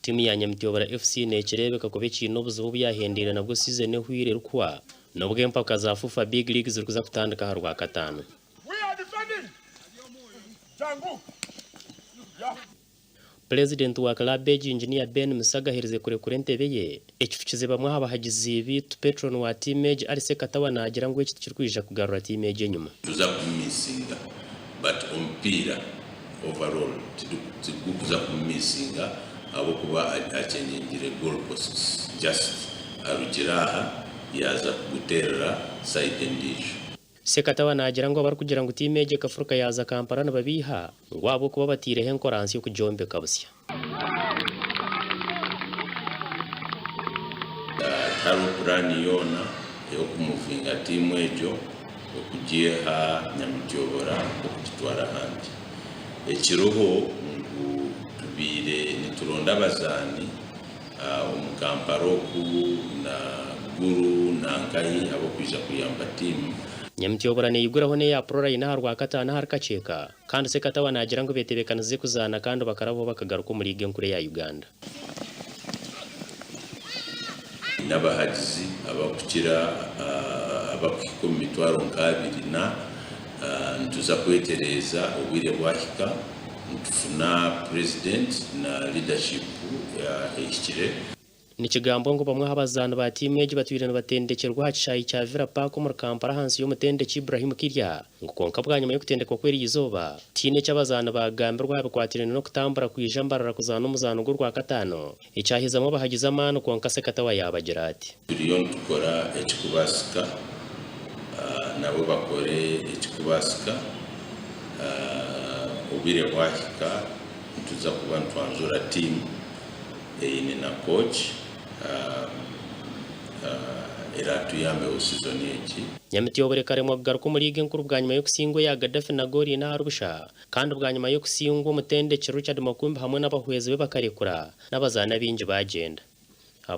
timu ya Nyamityobora FC nekirebeka ko bekino buzubu byahendera nabwo siizoni hwire rukwa nabwo empaka za FIFA Big League zirikuza kutandika harwa katano. President wa club engineer Ben Musaga hereze kure ntebe ye ekifikize bamwe abahagizi bitu patron wa teamage ari sekatawa nagira ngo iki kirkwija kugarura teamage nyuma tuza kumisinga but ompira overall tuza kumisinga abo kuba acengingire goal posts just arugiraha yaza guterera side ndijo sekatawa nagira ngo bari kugira ngo teamage kafuruka yaza Kampala nababiha ngo abo kuba batirehe nkoransi yo kujombe kabusya taru plan yona yo kumuvinga timu ejo okugiha Nyamityobora okutwara handi ekiroho tubire nituronda abazani omukamparo ku na guru na nkayi abo kwiza kuyamba timu Nyamityobora ne yiguraho ne ya prora ina harwa katana harkaceka kandi sekatawa nagira ngo betebekanize kuzana kandi bakarabo bakagaruka muri lige nkure ya Uganda n'abahagizi abakukira abakiko mitwaro nkabiri na ntuza kwetereza ubire bwahika ntufuna president na leadership ya ekire nikigambo ngo bamwe abazana ba teamage batwirana batendekerwa hacishayi cya Villa Park mu Kampala hansi yo mutendeki Ibrahim Kirya ngo konka bwanyuma yo kutendekwa kweri izoba tine cy'abazana bagambirwa bakwatirana no kutambara kwijambarara kuzana umuzano rwa katano icyahizamo bahagiza amano konka sekatawa yabagira ati turiyo tukora ekikubasika nabo bakore ekikubasika ubire bwahika tuza kuba ntwanzura team ni na coach era tuyambe siizoni eki Nyamityobora karemwa kugaruka muri lige nkuru bwanyuma yo kusingwa ya Gaddafi na Gori na Harubusha kandi bwanyuma yo kusingwa umutendekero Richard Makumbi hamwe n'abahweze be bakarekura n'abazana binji bagenda